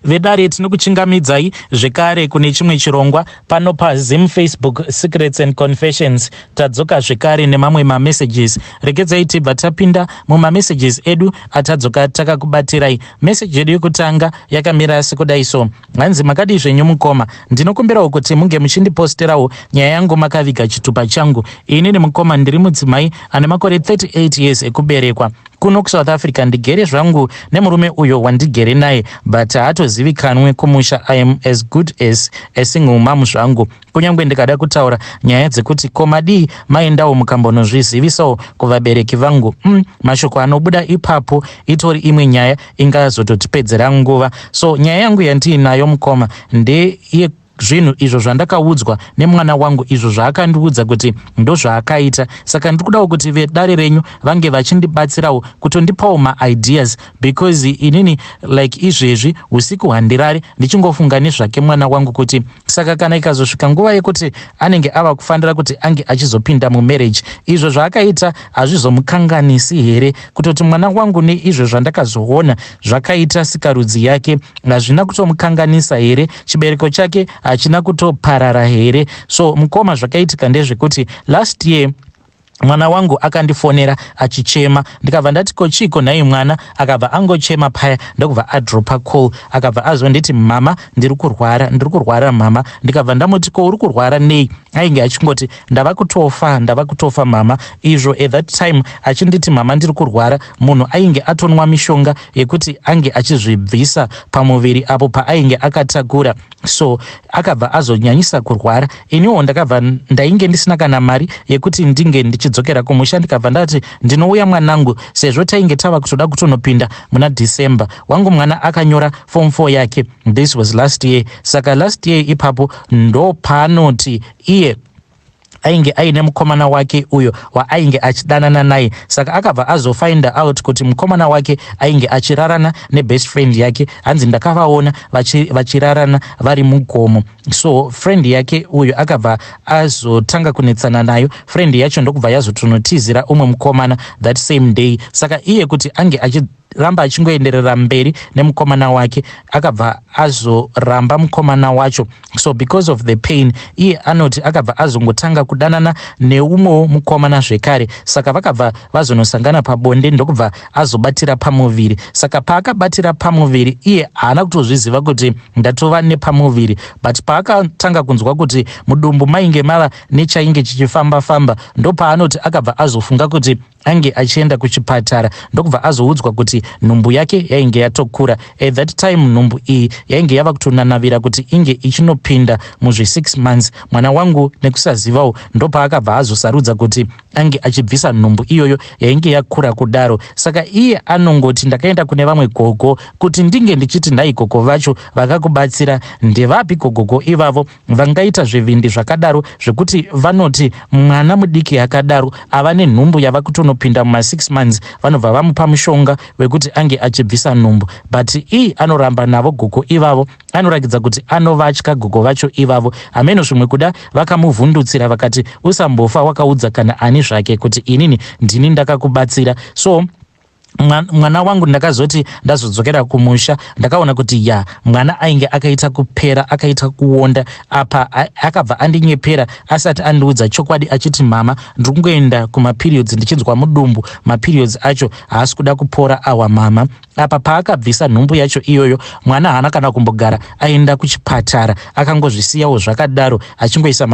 vedare tinokuchingamidzai zvekare kune chimwe chirongwa pano paZim Facebook Secrets and Confessions. Tadzoka zvekare nemamwe mamessages. Regedzai tibva tapinda mumamessages edu atadzoka takakubatirai. Message yedu yekutanga yakamira sekudai so: hanzi makadi zvenyu mukoma, ndinokumbirawo kuti munge muchindiposterawo nyaya yangu makaviga chitupa changu. Inini mukoma ndiri mudzimai ane makore 38 years ekuberekwa. Kuno kuSouth Africa ndigere zvangu nemurume uyo wandigere naye, but haatozivikanwe kumusha. I am as good as a single mom zvangu. Kunyangwe ndikada kutaura nyaya dzekuti komadii maendawo mukambonozvizivisawo kuvabereki vangu, mashoko anobuda ipapo itori imwe nyaya ingazototipedzera nguva. So nyaya yangu yandiinayo mukoma ndeye zvinhu izvo zvandakaudzwa nemwana wangu, izvo zvaakandiudza kuti ndo zvaakaita. Saka ndikudawo kuti vedare renyu vange vachindibatsirawo kutondipawo maideas, because inini like izvezvi usiku handirari ndichingofunga nezvake mwana wangu, kuti saka kana ikazosvika nguva yekuti anenge ava kufanira kuti ange achizopinda mumarriage, izvo zvaakaita hazvizomukanganisi here? Kutoti mwana wangu neizvo zvandakazoona zvakaita sikarudzi yake hazvina kutomukanganisa here? Chibereko chake hachina kutoparara here? So mukoma, zvakaitika ndezvekuti last year mwana wangu akandifonera achichema, ndikabva ndati kochiko nhai mwana, akabva angochema paya ndokubva adropa call, akabva azonditi mama ndiri kurwara mama. Ndikabva ndamuti ko uri kurwara nei? Ainge achingoti ndava kutofa mama. Izvo at that time achinditi mama ndiri kurwara, munhu ainge atonwa mishonga yekuti ange achizvibvisa pamuviri apo paainge akatakura. So akabva azonyanyisa kurwara. Iniwo ndakabva ndainge ndisina kana mari yekuti ndinge ndichidzokera kumusha. Ndikabva ndati ndinouya mwanangu, sezvo tainge tava kutoda kutonopinda muna December. Wangu mwana akanyora form 4 yake, this was last year. Saka last year ipapo ndo paanoti iye ainge aine mukomana wake uyo waainge achidanana naye. Saka akabva azofind out kuti mukomana wake ainge achirarana nebest friend yake. Hanzi ndakavaona vachirarana vari mugomo. So friend yake uyo akabva azotanga kunetsana nayo. Friend yacho ndokubva yazotonotizira umwe mukomana that same day. Saka iye kuti ange ramba achingoenderera mberi nemukomana wake, akabva azoramba mukomana wacho. So because of the pain, iye anoti akabva azongotanga kudanana neumwewo mukomana zvekare. Saka vakabva vazonosangana pabonde ndokubva azobatira pamuviri. Saka paakabatira pamuviri, iye haana kutozviziva kuti ndatova nepamuviri, but paakatanga kunzwa kuti mudumbu mainge mava nechainge chichifamba-famba, ndo paanoti akabva azofunga kuti ange achienda kuchipatara. Ndokubva azoudzwa kuti nhumbu yake yainge yatokura. At that time nhumbu iyi yainge yava kutonanavira kuti inge ichinopinda muzve 6 months. Mwana wangu nekusazivawo ndo paakabva azosarudza kuti ange achibvisa nhumbu iyoyo yainge yakura kudaro. Saka iye anongoti ndakaenda kune vamwe gogo kuti ndinge ndichiti nhai gogo vacho vakakubatsira ndevapi gogo ivavo vangaita zvivindi zvakadaro zvekuti vanoti mwana mudiki akadaro ava nenhumbu yava kutonopinda muma 6 months vanobva vamupa mushonga wekuti ange achibvisa nhumbu. But iye anoramba navo gogo ivavo, anoratidza kuti anovatya gogo vacho ivavo. Hameno zvimwe kuda vakamuvhundutsira vakati usambofa wakaudza kana ani zvake kuti inini ndini ndakakubatsira. So mwana wangu ndakazoti ndazodzokera kumusha ndakaona kuti mwana ainge akaita kupera, akaita kuonda. Apa akabva andinyepera asati andiudza chokwadi achiti mama ndiri kungoenda kumaperiods ndichinzwa mudumbu, maperiods acho haasi kuda kupora awa mama. Apa paakabvisa nhumbu yacho iyoyo, mwana haana kana kumbogara aenda kuchipatara, akangozvisiyawo zvakadaro, achingoisa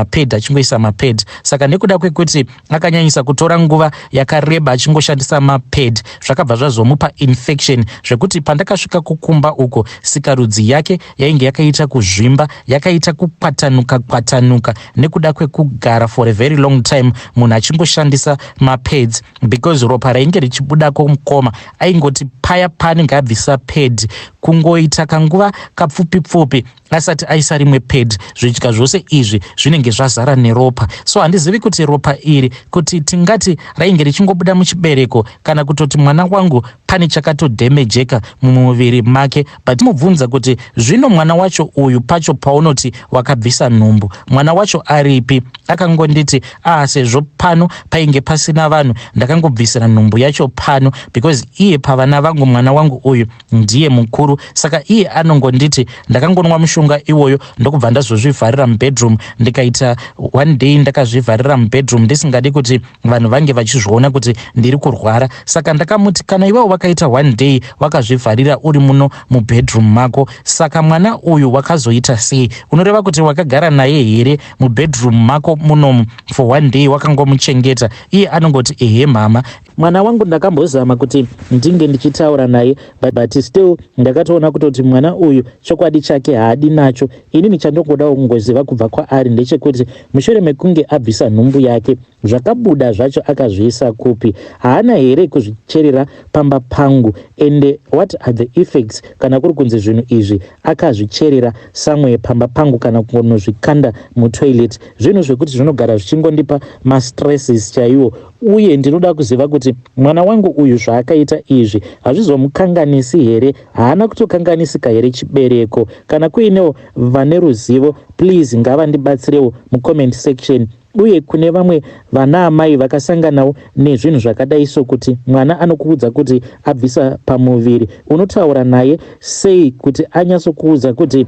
maped. Saka nekuda kwekuti akanyanyisa kutora nguva yakareba achingoshandisa maped, zvakabva zvazomupa infection zvekuti pandakasvika kukumba uko sikarudzi yake yainge yakaita kuzvimba, yakaita kukwatanuka nekuda kwekugara for a very long time munhu achingoshandisa mapeds, because ropa rainge richibudako mukoma aingoti paya paanenge abvisa ped kungoita kanguva kapfupi asati aisa rimwe ped, zvidya zvose izvi zvinenge zvazara neropa. So handizivi kuti ropa iri kuti tingati rainge richingobuda muchibereko kana kutoti mwana wangu pane chakatodhemejeka mumuviri make. But mubvunza kuti zvino mwana wacho uyu pacho paunoti wakabvisa nhumbu, mwana wacho aripi? Akangonditi sezvo pano painge pasina vanhu ndakangobvisira nhumbu yacho pano, because iye pavana vangu mwana wangu uyu ndiye mukuru. Saka iye anongonditi ndakangonwa mushonga iwoyo ndokubva ndazozvivharira mubedroom, ndikaita one day ndakazvivharira mubedroom ndisingadi kuti vanhu vange vachizviona kuti ndiri kurwara. Saka ndakamuti kana iwewo wakaita one day wakazvivharira uri muno mubedroom mako, saka mwana uyu wakazoita sei? Unoreva kuti wakagara naye here mubedroom mako munomu for one day wakangomuchengeta? Iye anongoti ehe mama, mwana wangu ndakambozama kuti ndinge ndichitaura naye, but still ndakatoona kutoti mwana uyu chokwadi chake haadi nacho. Inini chandongoda kungoziva kubva kwaari ndechekuti mushure mekunge abvisa nhumbu yake, zvakabuda zvacho akazviisa kupi? Haana here kuzvicherera pamba pangu? And what are the effects kana kuri kunzi zvinhu izvi akazvicherera somewhere pamba pangu kana kunozvikanda mutoilet? Zvinhu zvekuti zvinogara zvichingondipa mastresses chaiwo. Uye ndinoda kuziva kuti mwana wangu uyu zvaakaita izvi hazvizomukanganisi here? Haana kutokanganisika here chibereko? Kana kuinewo vane ruzivo, please ngavandibatsirewo mucomment section. Uye kune vamwe vana amai vakasanganawo nezvinhu zvakadai sokuti mwana anokuudza kuti abvisa pamuviri, unotaura naye sei kuti anyatsokuudza kuti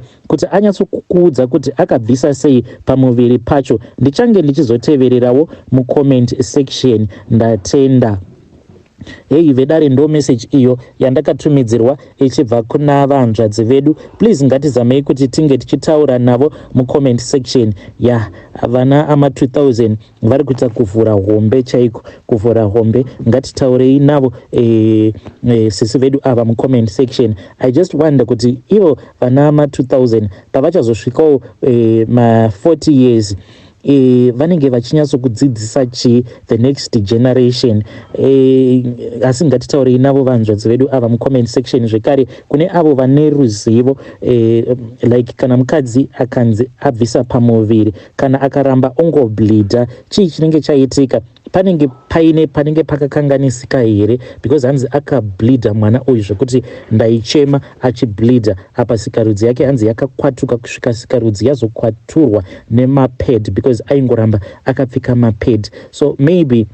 anyatsokuudza kuti akabvisa sei pamuviri pacho? Ndichange ndichizotevererawo mucomment section. Ndatenda. Hei vedare ndo message iyo yandakatumidzirwa ichibva kuna vahanzvadzi vedu. Please ngatizamei kuti tinge tichitaura navo mucomment section. Vana ama 2000 vari kuita kuvhura hombe chaiko, kuvhura hombe. Ngatitaurei navo sisi vedu ava mucomment section. I just wonder kuti ivo vana ama 2000 pavachazosvikawo ma 40 years vanenge vachinyatsokudzidzisa chi the next generation? Asi ngatitaurei navo vanzvadzi vedu ava mucomment section. Zvekare kune avo vane ruzivo, like kana mukadzi akanzi abvisa pamuviri, kana akaramba ongobleeda, chii chinenge chaitika? Panenge pakakanganisika here? Because hanzi akableeda mwana uyu zvekuti ndaichema achibleeda. Apa sikarudzi yake hanzi yakakwatuka kusvika sikarudzi yazokwaturwa nemapad, because aingoramba akapfeka mapad. So maybe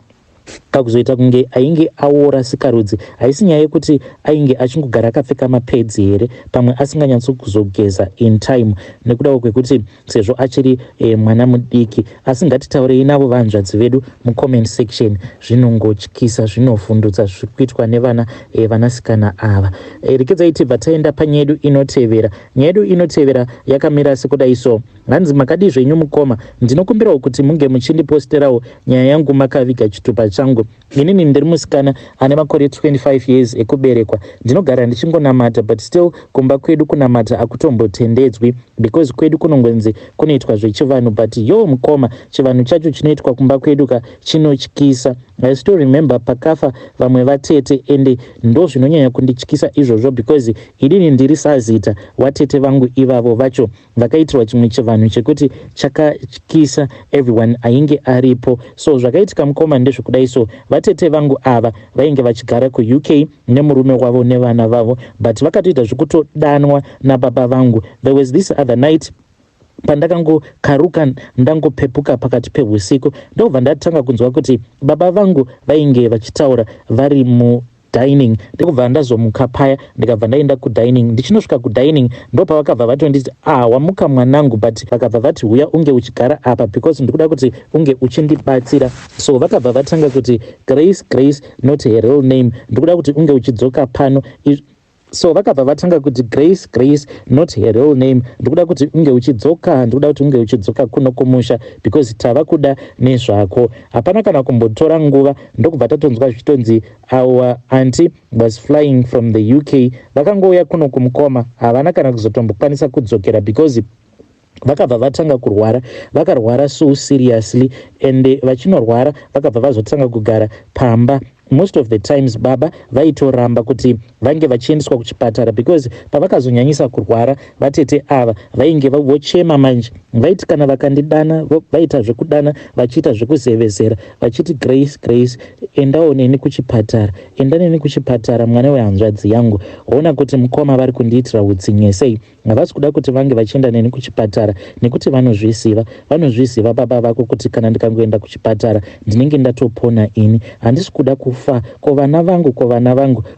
kakuzoita kunge ainge aora sikarudzi haisi nyaya yekuti ainge achingogara akapfeka mapads here, pamwe asinganyatsokuzogeza in time nekuda kwekuti sezvo achiri mwana mudiki. Asi ngatitaurei navo vanzvadzi vedu mucomment section. Zvinongotyisa, zvinofundutsa zvikuitwa nevana vanasikana ava. Rekedzai tibva taenda panyaya yedu inotevera. Nyaya yedu inotevera yakamira sekudai so. Hanzi makadi zvenyu mukoma, ndinokumbirawo kuti munge muchindiposterawo nyaya yangu makaviga chitupa changu. Inini ndiri musikana ane makore 25 years ekuberekwa. Ndinogara ndichingonamata, but still kumba kwedu kunamata akutombotendedzwi, because kwedu kunongonzi kunoitwa zvechivanhu, but mukoma chivanhu chacho chinoitwa kumba kwedu chinotyisa. I still remember pakafa vamwe vatete, ende ndo zvinonyanya kundityisa izvozvo, because inini ndiri sazita watete vangu ivavo vacho vakaitirwa chimwe chivanhu chekuti chakatyisa everyone ainge aripo. So zvakaitika mukoma ndezvekudai so. Vatete vangu ava vainge vachigara kuUK nemurume wavo nevana vavo, but vakatoita zvekutodanwa nababa vangu. There was this other night pandakangokaruka ndangopepuka pakati peusiku, ndobva ndatanga kunzwa kuti baba vangu vainge vachitaura vari dining. Ndikubva ndazomuka paya ndikabva ndaenda kudining. Ndichinosvika kudining ndopa vakabva vatonditi wamuka mwanangu, but vakabva vati huya unge uchigara apa because ndikuda kuti unge uchindibatsira. So vakabva vatanga kuti Grace not her real name, ndikuda kuti unge uchidzoka pano. So vakabva vatanga kuti Grace not her real name, ndikuda kuti unge uchidzoka kuno kumusha because tava kuda nezvako. Hapana kana kumbotora nguva ndokubva tatonzwa zvitonzi our auntie was flying from the UK. Vakangouya kuno kumukoma, havana kana kuzotombokwanisa kudzokera because vakabva vatanga kurwara, vakarwara so seriously, and vachinorwara vakabva vazotanga kugara pamba most of the times baba vaitoramba kuti vange vachiendeswa kuchipatara because pavakazonyanyisa kurwara vatete ava vainge vochema manje vaiti kana vakandidana vaita zvekudana vachiita zvekuzevezera vachiti Grace endawo neni kuchipatara enda neni kuchipatara mwana wehanzvadzi yangu ona kuti mukoma vari kundiitira utsinye sei havasi kuda kuti vange vachienda neni kuchipatara nekuti vanozviziva baba vako kuti kana ndikangoenda kuchipatara ndinenge ndatopona ini handisi kuda kufa ko vana vangu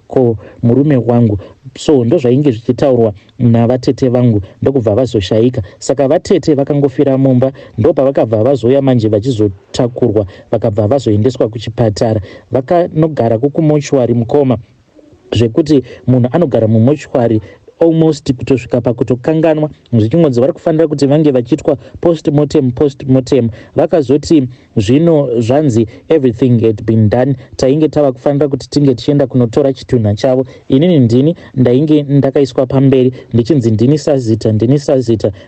ko murume wangu. So ndo zvainge zvichitaurwa navatete vangu ndokubva vazoshayika. Saka vatete vakangofira mumba ndo pavakabva vazoya manje vachizotakurwa vakabva vazoendeswa kuchipatara. Vakanogara kumochwari mukoma zvekuti munhu anogara mumochwari almost kutosvika pakutokanganwa zvichingonzi vari kufanira kuti vange vachiitwa postmortem vakazoti zvino zvanzi everything had been done tainge tava kufanira kuti tinge tichienda kunotora chitunha chavo. Inini ndini ndainge ndakaiswa pamberi ndichinzi ndini sazita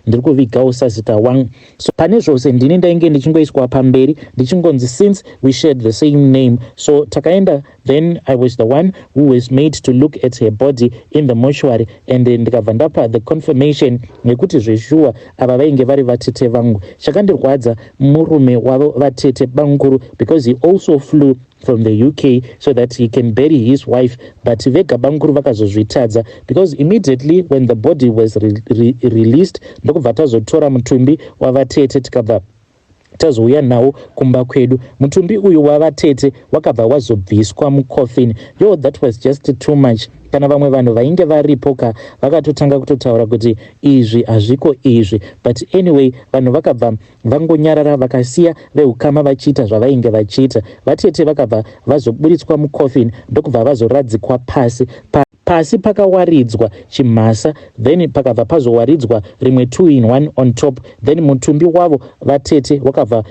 ndiri kuvigawo sazita wangu. So pane zvose ndini ndainge ndichingoiswa pamberi ndichingonzi since we shared the same name. So takaenda, then I was the one who was made to look at her body in the mortuary and ndikabva ndapa the confirmation nekuti zveshuwa ava vainge vari vatete vangu. Chakandirwadza murume wavo vatete banguru because he also flew from the UK so that he can bury his wife, but vega banguru vakazozvitadza because immediately when the body was released ndokubva tazotora mutumbi wavatete tikabva tazouya nawo kumba kwedu. Mutumbi uyu wavatete wakabva wazobviswa mucoffin. Yo, that was just too much. Kana vamwe vanhu vainge varipoka vakatotanga kutotaura kuti izvi hazviko izvi, but anyway vanhu vakabva vangonyarara vakasiya veukama vachiita zvavainge vachiita. Vatete vakabva vazoburitswa mucoffin ndokubva vazoradzikwa pasi pakawaridzwa chimhasa, then pakabva pazowaridzwa rimwe 2-in-1 on top, then mutumbi wavo vatete wakabva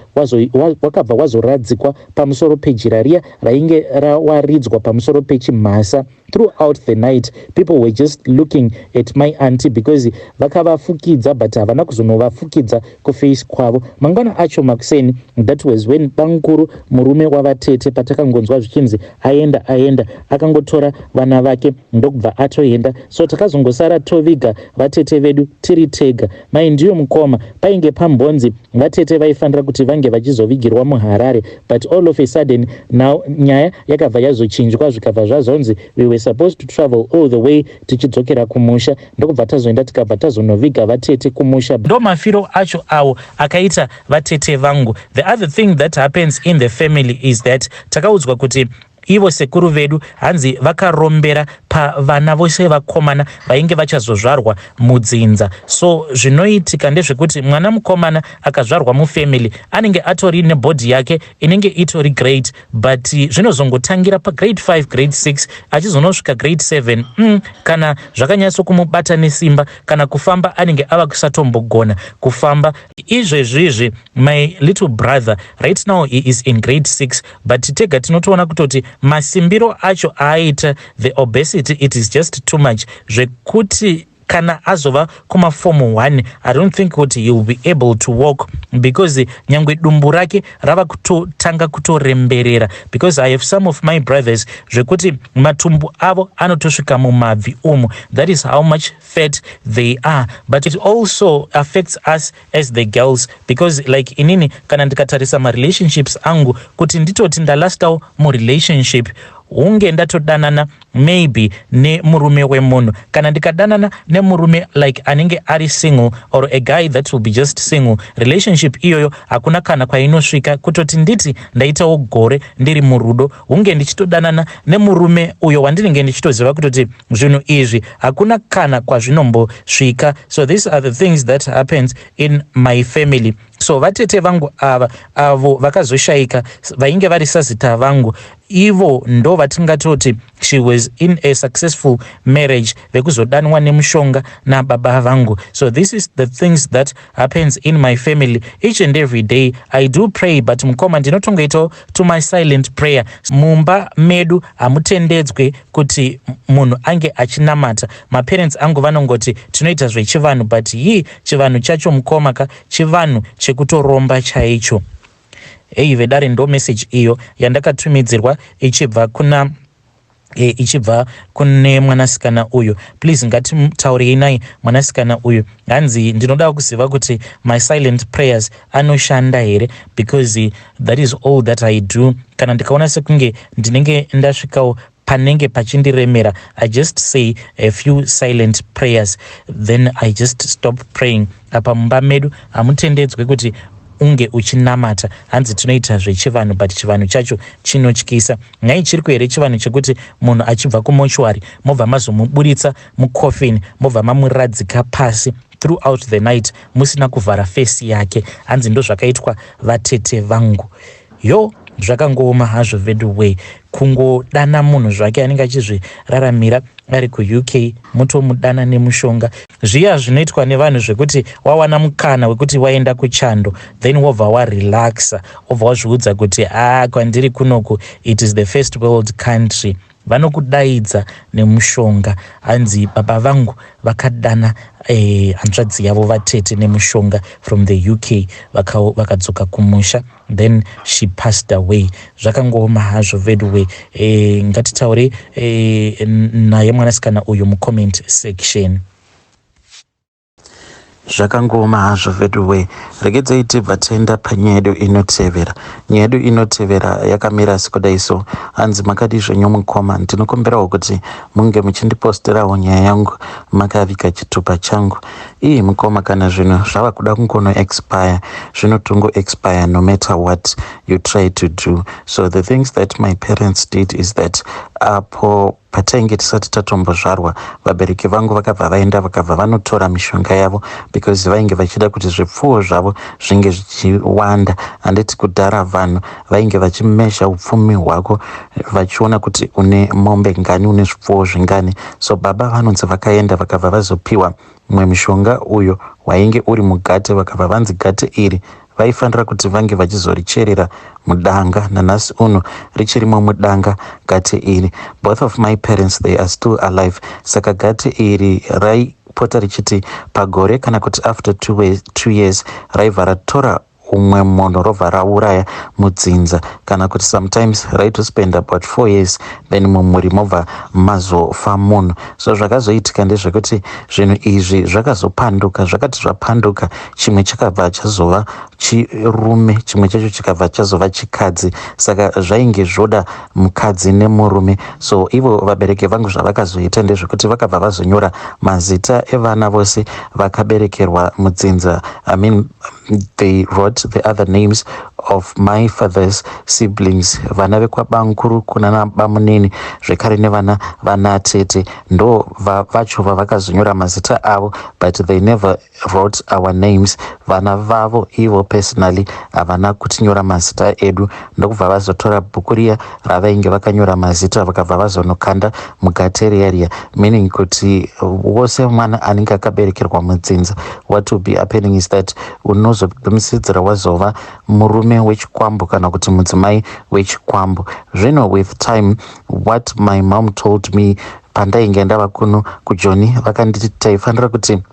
wazoradzikwa pamusoro pejira riya rainge rawaridzwa pamusoro pechimhasa. Throughout the night people were just looking at my auntie because vakavafukidza but havana kuzonovafukidza kuface kwavo. Mangwana acho makuseni, that was when banguru murume wavatete patakangonzwa zvichinzi aenda akangotora vana vake ndokubva atoenda. So takazongosara toviga vatete vedu tiri tega. Maindiyo mukoma painge pambonzi vatete vaifanira kuti vange vachizovigirwa muHarare, but all of a sudden now nyaya yakabva yazochinjwa zvikabva zvazonzi we were supposed to travel all the way tichidzokera kumusha ndokubva tazoenda tikabva tazonoviga vatete kumusha. Ndo mafiro acho awo akaita vatete vangu. The other thing that happens in the family is that takaudzwa kuti ivo sekuru vedu hanzi vakarombera pavana vose vakomana vainge vachazozvarwa mudzinza. So zvinoitika ndezvekuti mwana mukomana akazvarwa mufamily anenge atori nebhodhi yake inenge itori great, but zvinozongotangira pagrade 5 grade 6 achizonosvika grade 7 kana zvakanyatso kumubata nesimba kana kufamba anenge ava kusatombogona kufamba. Izvezvizvi my little brother right now he is in grade 6, but tega tinotoona kutoti masimbiro acho aita, the obesity, it is just too much zvekuti kana azova kuma form 1 I don't think kuti he will be able to walk because nyangwe dumbu rake rava kutotanga kutoremberera, because I have some of my brothers zvekuti matumbu avo anotosvika mumabvi umu. That is how much fat they are, but it also affects us as the girls because like inini kana ndikatarisa ma relationships angu kuti nditoti ndalastawo mu relationship hunge ndatodanana maybe nemurume wemunhu kana ndikadanana nemurume like anenge ari single or a guy that will be just single, relationship iyoyo hakuna kana kwainosvika kutoti nditi ndaitawo gore ndiri murudo hunge ndichitodanana nemurume uyo wandinenge ndichitoziva kutoti zvinhu izvi hakuna kana kwazvinombosvika. So these are the things that happens in my family. So vatete vangu avo vakazoshayika vainge vari sazita vangu, ivo ndo vatingatoti she was in a successful marriage vekuzodanwa nemushonga nababa vangu. So this is the things that happens in my family each and every day. I do pray, but mukoma ndinotongoitawo to my silent prayer. Mumba medu hamutendedzwe kuti munhu ange achinamata. Maparents angu vanongoti tinoita zvechivanhu, but chivanhu chacho mukoma chivanhu chekutoromba chaicho. eive dare ndo message iyo yandakatumidzirwa ichibva kune mwanasikana uyu. Please ngatimutaurei naye mwanasikana uyu. Hanzi ndinoda kuziva kuti my silent prayers anoshanda here, because that is all that I do. Kana ndikaona sekunge ndinenge ndasvikawo panenge pachindiremera, I just say a few silent prayers, then I just stop praying. Apa mumba medu hamutendedzwe kuti unge uchinamata. Hanzi tunoita zvechivanhu, but chivanhu chacho chinotyisa. Nyai chiriko here chivanhu chekuti munhu achibva kumochwari mobva mazomuburitsa mukofini, mobva mamuradzika pasi throughout the night musina kuvhara fesi yake. Hanzi ndo zvakaitwa vatete vangu. Yo, zvakangooma hazvo Vedway, kungodana munhu zvake anenge achizviraramira ari kuUK, mutomudana nemushonga. Zviya zvinoitwa nevanhu zvekuti wawana mukana wekuti waenda kuchando, then wobva warelaxa, wobva wazviudza kuti kwandiri kunoku it is the first world country. Vanokudaidza nemushonga. Hanzi baba vangu vakadana hanzvadzi yavo vatete nemushonga from the UK, vakadzoka kumusha, then she passed away. Zvakangooma hazvo Vedway. Ngatitaure naye mwanasikana uyu mucomment section. Zvakangooma hazvo Vedway. Regedzai tibva taenda panyaya yedu inotevera. Nyaya yedu inotevera yakamira sekudai so. Hanzi makadi zvenyu mukoma, ndinokumbirawo kuti munge muchindiposterawo nyaya yangu makavika chitupa changu. Iyi mukoma, kana zvinhu zvava kuda kungono expire, zvinotongo expire no matter what you try to do. So the things that my parents did is that apo patainge tisati tatombozvarwa, vabereki vangu vakabva vaenda vakabva vanotora mishonga yavo, because vainge vachida kuti zvipfuwo zvavo zvinge zvichiwanda. Handiti kudhara vanhu vainge vachimesha upfumi hwako vachiona kuti une mombe ngani, une zvipfuwo zvingani. So baba vanonzi vakaenda vakabva vazopiwa mumwe mushonga uyo wainge uri mugate, vakabva vanzi gate iri vaifanira kuti vange vachizoricherera mudanga. Nanhasi uno richirimo mudanga gate iri. Both of my parents, they are still alive. Saka gate iri raipota richiti pagore kana kuti after 2 years raibva ratora umwe munhu robva rauraya mudzinza, kana kuti sometimes raitospend about 4 years then mumuri mobva mazofa munhu. So zvakazoitika ndezvekuti zvinhu izvi zvakazopanduka. Zvakati zvapanduka, chimwe chakabva chazova chirume, chimwe chacho chikabva chazova chikadzi. Saka zvainge zvoda mukadzi nemurume. So ivo vabereki vangu zvavakazoita ndezvekuti vakabva vazonyora mazita evana vose vakaberekerwa mudzinza. I mean, they wrote the other names of my father's siblings, vana vekwabankuru kuna bamunini, zvekare nevana vanatete, ndo vacho vavakazonyora mazita avo, but they never wrote our names. Vana vavo ivo personally havana kutinyora mazita edu, ndokubva vazotora bhuku riya ravainge vakanyora mazita vakabva vazonokanda mugateriya, meaning kuti wose mwana anenge akaberekerwa mudzinza, what will be happening is that unozopedzisira wazova murume wechikwambo kana kuti mudzimai wechikwambo. Zvino with time, what my mom told me pandainge ndava kuno kuJoni, vakanditi taifanira kuti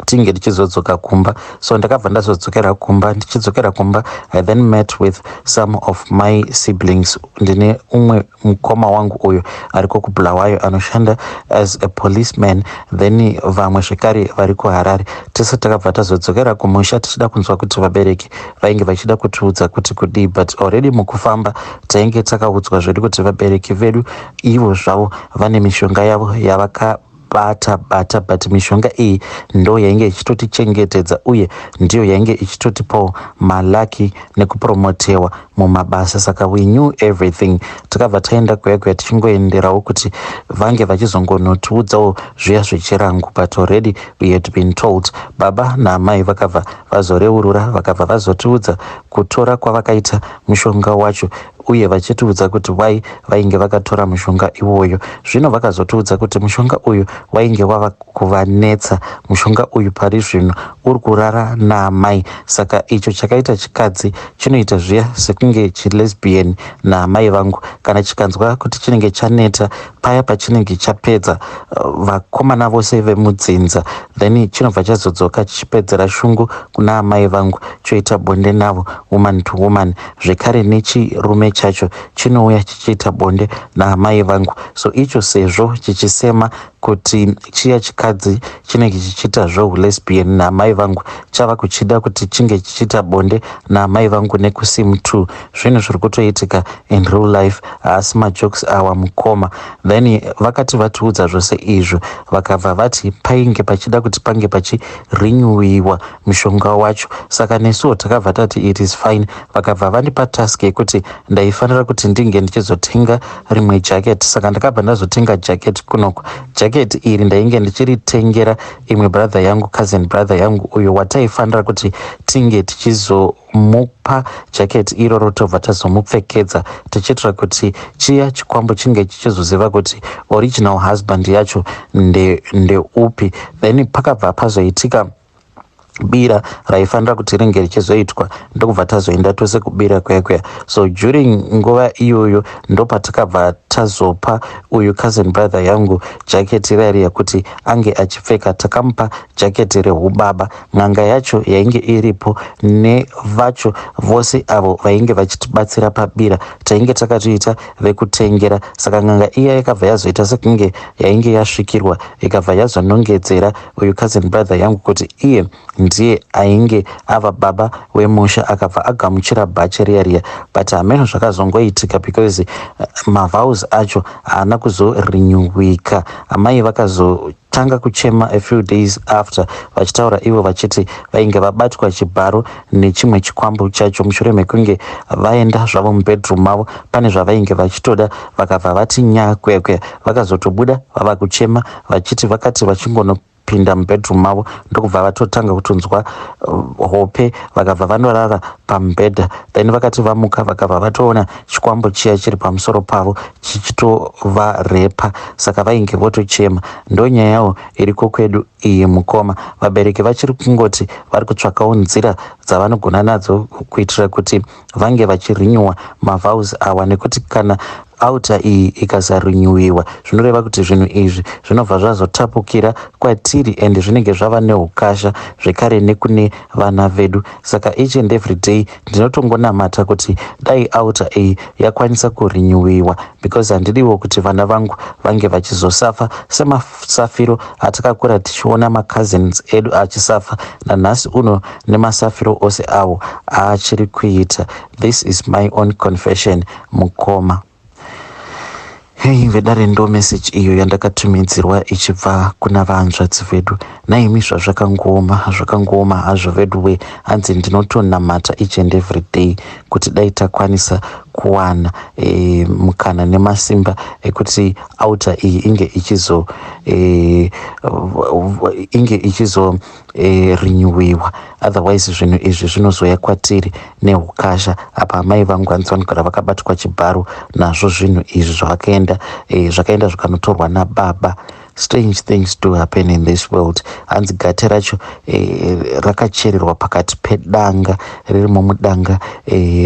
tinge ndichizodzoka kumba. So ndakabva ndazodzokera kumba. Ndichidzokera kumba, I then met with some of my siblings. Ndine umwe mukoma wangu uyo ariko kuBulawayo anoshanda as a policeman, then vamwe zvekare vari kuHarare. Tese takabva tazodzokera kumusha tichida kunzwa kuti vabereki vainge vachida kutiudza kuti kudii, but already mukufamba tainge takaudzwa zvedu kuti vabereki vedu ivo zvavo vane mishonga yavo yavaka bata, but mishonga iyi ndo yainge ichitotichengetedza uye ndiyo yainge ichitotipawo malaki nekupromotewa mumabasa. Saka we knew everything. Takabva taenda kuya tichingoenderawo kuti vange vachizongonotiudzawo zviya zvechirangu, but already we had been told. Baba naamai vakabva vazoreurura, vakabva vazotiudza kutora kwavakaita mushonga wacho uye vachitiudza kuti wai vainge vakatora mushonga iwoyo. Zvino vakazotiudza kuti mushonga uyu wainge wava kuvanetsa. Mushonga uyu pari zvino uri kurara naamai, saka icho chakaita chikadzi chinoita zviya sekunge chilesbian naamai vangu. Kana chikanzwa kuti chinenge chaneta paya pachinenge chapedza vakomana vose vemudzinza, then chinobva chazodzoka chichipedzera shungu kuna amai vangu choita bonde navo, woman to woman. Zvekare nechirume chacho chinouya chichiita bonde naamai vangu. So icho sezvo chichisema kuti chiya chikadzi chinenge chichiita zvoulesbian naamai vangu, chava kuchida kuti chinge chichiita bonde naamai vangu nekusim 2. Zvinhu zviri kutoitika in real life, haasi majokes awa mukoma. Then vakati vatiudza zvose izvo vakabva vati painge pachida kuti pange pachirinyiwiwa mushonga wacho. Saka nesuwo takabva tati it is fine. Vakabva vandipa task yekuti ndaifanira kuti ndinge ndichizotenga rimwe jacket. Saka ndakabva ndazotenga jacket kunoko. Jacket iri ndainge ndichiritengera imwe brother yangu, cousin brother yangu, uyo wataifanira kuti tinge tichizomupa jacket iroro tobva tazomupfekedza tichitira kuti chiya chikwambo chinge chichizoziva kuti original husband yacho ndeupi. Then pakabva pazoitika bira raifanira kuti ringe richizoitwa, ndokubva tazoenda tose kubira kwekwe. So during nguva iyoyo ndopatakabva tazopa uyu cousin brother yangu jaketi rari yakuti ange achipfeka. Takamupa jaketi reubaba. N'anga yacho yainge iripo nevacho vose avo vainge vachitibatsira pabira tainge takatoita vekutengera. Saka n'anga iya yakabva yazoita sekunge yainge yasvikirwa, ikabva yazonongedzera uyu cousin brother yangu kuti iye ndiye ainge ava baba wemusha, akabva agamuchira bhachi riya. But hameno zvakazongoitika because mavhows acho haana kuzorinyiwika. Amai vakazotanga kuchema a few days after vachitaura ivo vachiti vainge vabatwa chibharo nechimwe chikwambo chacho mushure mekunge vaenda zvavo mubedroom mavo pane zvavainge vachitoda. Vakabva vati nyakwekwe, vakazotobuda vava kuchema vachiti vakati vachingonopinda mubedroom mavo ndokubva vatotanga kutonzwa hope, vakabva vanorara pamubhedha. Then vakati vamuka vakabva vatoona chikwambo chiya chiri pamusoro pavo chichitovarepa, saka vainge votochema. Ndonyaya yavo iriko kwedu iyi mukoma. Vabereki vachiri kungoti vari kutsvakawo nzira dzavanogona nadzo kuitira kuti vange vachirinyiwa mavhows awa, nekuti kana auta iyi ikasarinyiwiwa zvinoreva kuti zvinhu izvi zvinobva zvazotapukira kwatiri ende zvinenge zvava neukasha zvekare nekune vana vedu. Saka each and every day ndinotongonamata kuti dai auta iyi yakwanisa kurinyiwiwa, because handidiwo kuti vana vangu vange vachizosafa semasafiro atakakura tichiona macousins edu achisafa nanhasi uno nemasafiro ose avo aachiri kuita. This is my own confession mukoma. Hei vedare ndo message iyo yandakatumidzirwa ichibva kuna vanzvadzi vedu. Naimi zvakangoma hazvo vedu we, hanzi ndinotonamata each and every day kuti dai takwanisa kuwana mukana nemasimba ekuti auta iyi inge ichizo rinyiwiwa. Otherwise zvinhu izvi zvinozoya kwatiri neukasha. Apa amai vangu hanzi vanogara vakabatwa chibharo nazvo zvinhu izvi zvakaenda zvikanotorwa nababa. Strange things do happen in this world. Hanzi gate racho rakachererwa pakati pedanga, ririmo mudanga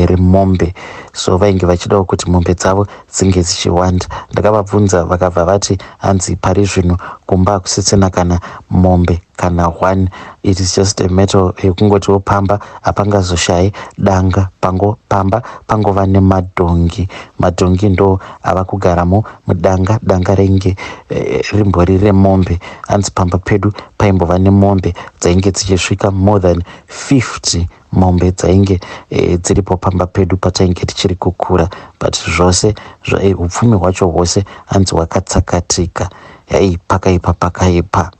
remombe. So vainge vachidawo kuti mombe dzavo dzinge dzichiwanda. Ndakavabvunza vakabva vati hanzi pari zvino kumba hakusisina kana mombe kana 1. It is just a matter yekungoti wopamba hapangazoshayi danga, pangopamba pangova nemadhongi. Madhongi ndo ava kugaramo mudanga, danga renge rimbori remombe. Hanzi pamba pedu paimbova nemombe dzainge dzichisvika more than 50 mombe dzainge dziripo pamba pedu patainge tichiri kukura. But zvose upfumi hwacho hwose hanzi hwakatsakatika. Pakaipa.